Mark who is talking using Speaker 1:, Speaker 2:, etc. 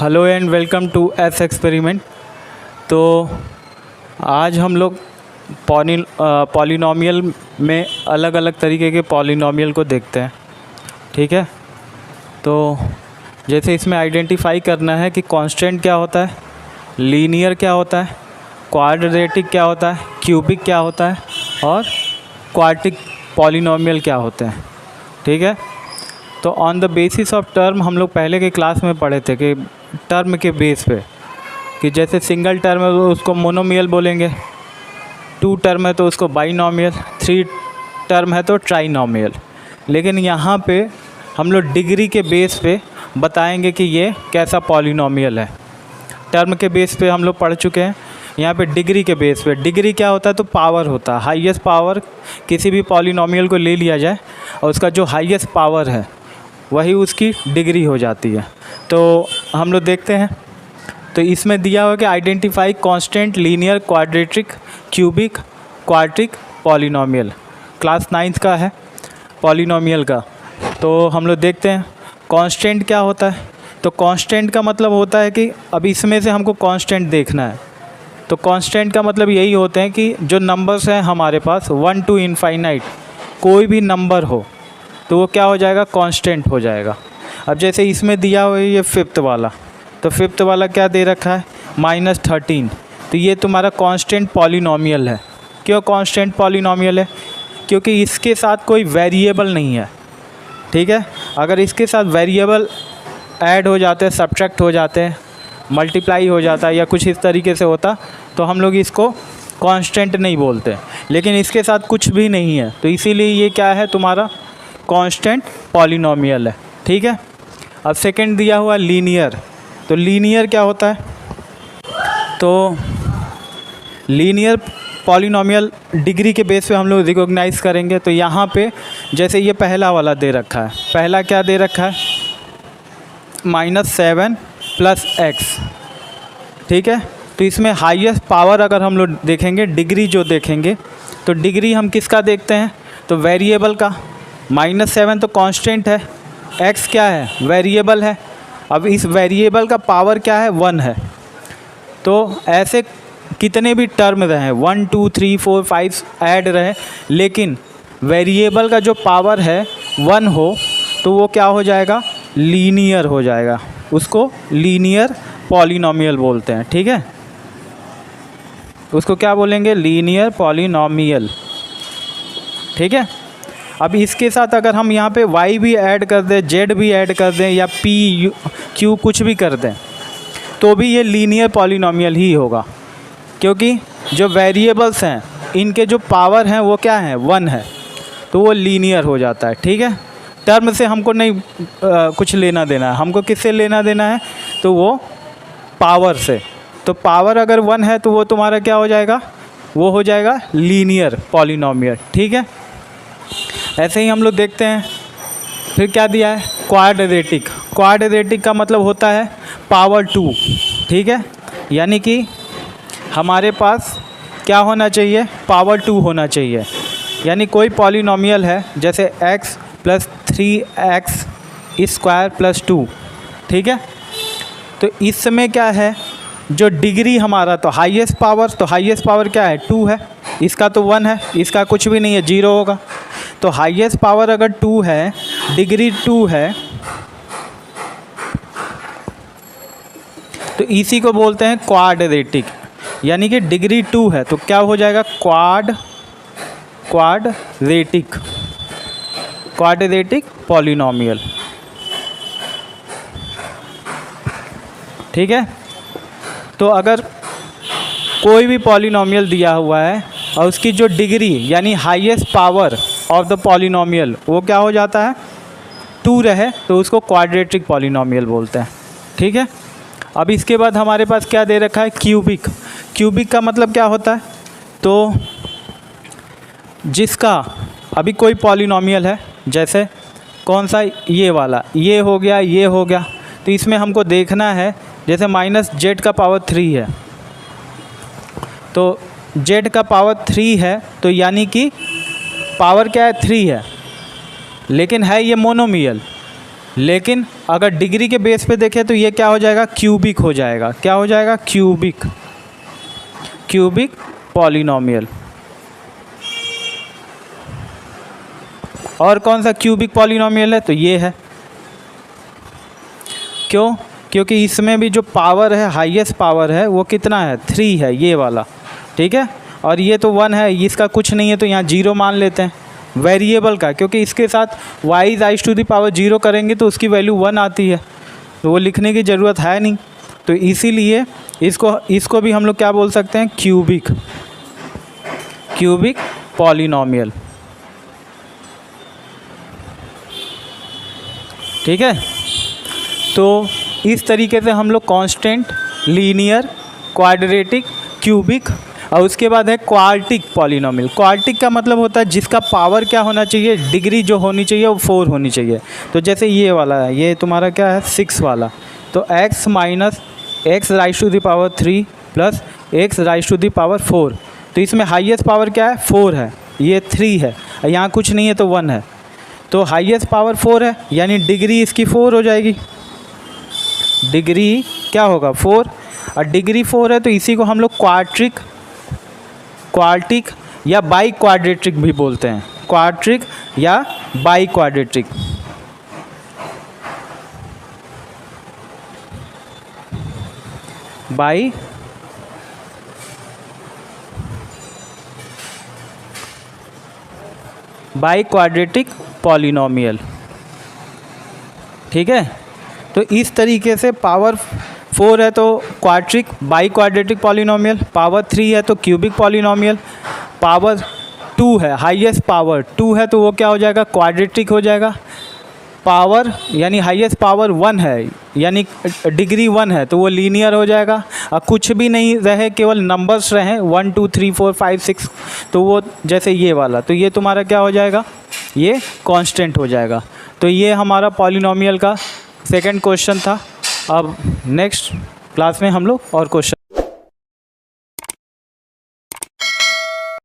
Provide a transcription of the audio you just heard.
Speaker 1: Hello and welcome to S experiment. तो आज हम लोग पॉलिनॉमियल में अलग अलग तरीके के पॉलिनॉमियल को देखते हैं। ठीक है, तो जैसे इसमें आइडेंटिफाई करना है कि कांस्टेंट क्या होता है, लीनियर क्या होता है, क्वाड्रेटिक क्या होता है, क्यूबिक क्या होता है और क्वार्टिक पॉलिनॉमियल क्या होते हैं। ठीक है, तो on the basis of term हम लोग पहले के क्लास में पढ़े थे कि टर्म के बेस पे कि जैसे सिंगल टर्म है तो उसको मोनोमियल बोलेंगे, 2 टर्म है तो उसको बाइनॉमियल, 3 टर्म है तो ट्राइनॉमियल। लेकिन यहाँ पे हम लोग डिग्री के बेस पे बताएंगे कि ये कैसा पॉलिनॉमियल है। टर्म के बेस पे हम लोग पढ़ चुके हैं, यहाँ पे डिग्री के बेस पे। डिग्री क्या होता है तो पावर होता है, हाईएस्ट पावर किसी भी पॉलिनॉमियल को ले लिया जाए और उसका जो हाईएस्ट पावर है वही उसकी डिग्री हो जाती है। तो हम लोग देखते हैं, तो इसमें दिया हुआ कि identify constant, linear, quadratic, cubic, quartic polynomial. Class 9th का है पॉलिनॉमियल का। तो हम लोग देखते हैं कांस्टेंट क्या होता है। तो कांस्टेंट का मतलब होता है कि अब इसमें से हमको कांस्टेंट देखना है। तो कांस्टेंट का मतलब यही होते हैं कि जो नंबर्स हैं हमारे पास 1 to इनफाइनाइट, कोई भी नंबर हो तो वो क्या हो जाएगा, कांस्टेंट हो जाएगा। अब जैसे इसमें दिया हुआ है ये 5th वाला, तो 5th वाला क्या दे रखा है -13, तो ये तुम्हारा कांस्टेंट पॉलिनॉमियल है। क्यों कांस्टेंट पॉलिनॉमियल है? क्योंकि इसके साथ कोई वेरिएबल नहीं है। ठीक है, अगर इसके साथ वेरिएबल ऐड हो जाते हैं, सब्ट्रैक्ट हो जाते हैं, मल्टीप्लाई हो जाता है या कुछ इस तरीके से होता तो हम लोग इसको कांस्टेंट नहीं बोलते। लेकिन इसके साथ कुछ भी नहीं है तो इसीलिए ये क्या है, तुम्हारा कांस्टेंट पॉलिनॉमियल है। ठीक है, अब सेकंड दिया हुआ लीनियर। तो लीनियर क्या होता है, तो लीनियर पॉलिनॉमियल डिग्री के बेस पे हम लोग रिकॉग्नाइज़ करेंगे। तो यहाँ पे जैसे ये पहला वाला दे रखा है, पहला क्या दे रखा है -7 + x। ठीक है, तो इसमें हाईएस्ट पावर अगर हम लोग देखेंगे, डिग्री जो देखेंगे, तो डिग्री हम किसका देखते हैं, तो वेरिएबल का। -7 तो कांस्टेंट है, x क्या है, वेरिएबल है। अब इस वेरिएबल का पावर क्या है, 1 है। तो ऐसे कितने भी टर्म रहे, 1 2 3 4 5 ऐड रहे, लेकिन वेरिएबल का जो पावर है 1 हो तो वो क्या हो जाएगा, लीनियर हो जाएगा। उसको लीनियर पॉलिनॉमियल बोलते हैं। ठीक है, उसको क्या बोलेंगे, लीनियर पॉलिनॉमियल। ठीक है, अब इसके साथ अगर हम यहाँ पे y भी ऐड कर दें, z भी ऐड कर दें या p q कुछ भी कर दें तो भी ये लीनियर पॉलिनॉमियल ही होगा। क्योंकि जो वेरिएबल्स हैं इनके जो पावर हैं वो क्या है, 1 है, तो वो लीनियर हो जाता है। ठीक है, टर्म से हमको नहीं कुछ लेना देना है, हमको किससे लेना देना है, तो वो पावर से। तो पावर अगर 1 है तो वो तुम्हारा क्या हो जाएगा, वो हो जाएगा लीनियर पॉलिनॉमियल। ठीक है, ऐसे ही हम लोग देखते हैं। फिर क्या दिया है, क्वाड्रेटिक। क्वाड्रेटिक का मतलब होता है पावर 2। ठीक है, यानी कि हमारे पास क्या होना चाहिए, पावर 2 होना चाहिए। यानी कोई पॉलिनॉमियल है जैसे x + 3x² + 2। ठीक है, तो इसमें क्या है, जो डिग्री हमारा तो हाईएस्ट पावर क्या है, 2 है। इसका तो 1 है, इसका कुछ भी नहीं है, 0 होगा। तो हाईएस्ट पावर अगर 2 है, डिग्री 2 है, तो इसी को बोलते हैं क्वाड्रेटिक। यानी कि डिग्री 2 है तो क्या हो जाएगा, क्वाड्रेटिक पॉलिनॉमियल। ठीक है, तो अगर कोई भी पॉलिनॉमियल दिया हुआ है और उसकी जो डिग्री यानी highest power of the polynomial वो क्या हो जाता है, 2 रहे, तो उसको क्वाड्रेटिक पॉलिनॉमियल बोलते हैं। ठीक है, अब इसके बाद हमारे पास क्या दे रखा है, क्यूबिक। क्यूबिक का मतलब क्या होता है, तो जिसका अभी कोई पॉलिनॉमियल है, जैसे कौन सा, ये वाला, ये हो गया, ये हो गया, तो इसमें हमको देखना है जैसे -z⁻³ है, तो z का पावर 3 है, तो यानी कि पावर क्या है, 3 है, लेकिन है ये मोनोमियल। लेकिन अगर डिग्री के बेस पे देखें तो ये क्या हो जाएगा, क्यूबिक हो जाएगा। क्या हो जाएगा, क्यूबिक, क्यूबिक पॉलिनोमियल। और कौन सा क्यूबिक पॉलिनोमियल है, तो ये है। क्यों, क्योंकि इसमें भी जो पावर है, हाईएस्ट पावर है वो कितना है, 3 है, ये वाला, ठीक है। और ये तो 1 है, इसका कुछ नहीं है तो यहाँ 0 मान लेते हैं वेरिएबल का, क्योंकि इसके साथ y is raise to the power 0 करेंगे तो उसकी वैल्यू 1 आती है, तो वो लिखने की ज़रूरत है नहीं। तो इसीलिए इसको भी हम लोग क्या बोल सकते हैं, क्यूबिक, क्यूबिक पॉलिनोमियल, ठीक है। तो इस तरीके से हम लोग कांस्टेंट, लीनियर, क्वाड्रेटिक, क्यूबिक और उसके बाद है क्वार्टिक पॉलिनोमियल। क्वार्टिक का मतलब होता है जिसका पावर क्या होना चाहिए, डिग्री जो होनी चाहिए वो 4 होनी चाहिए। तो जैसे ये वाला है, ये तुम्हारा क्या है, 6 वाला, तो x minus x raise to the power 3 plus x raise to the power 4। तो इसमें हाईएस्ट पावर क्या है, 4 है, ये 3 है, यहाँ कुछ नहीं है तो 1 है, तो हाईएस्ट पावर 4 है, यानी डिग्री इसकी 4 हो जाएगी। डिग्री क्या होगा, 4, और डिग्री 4 है तो इसी को हम लोग क्वार्टिक, क्वार्टिक या बाई क्वाड्रेटिक भी बोलते हैं, क्वार्टिक या by quadratic. By quadratic polynomial, ठीक है। तो इस तरीके से पावर 4 है तो quartic by quadratic polynomial, power 3 है तो क्यूबिक पॉलिनोमियल, पावर 2 है, हाईएस्ट पावर 2 है तो वो क्या हो जाएगा, क्वाड्रेटिक हो जाएगा। पावर यानी हाईएस्ट पावर 1 है, यानी डिग्री 1 है तो वो लीनियर हो जाएगा। और कुछ भी नहीं रहे, केवल नंबर्स रहें 1 2 3 4 5 6, तो वो जैसे ये वाला, तो ये तुम्हारा क्या हो जाएगा, ये कांस्टेंट हो जाएगा। तो ये हमारा पॉलिनोमियल का सेकंड क्वेश्चन था। अब नेक्स्ट क्लास में हम लोग और क्वेश्चन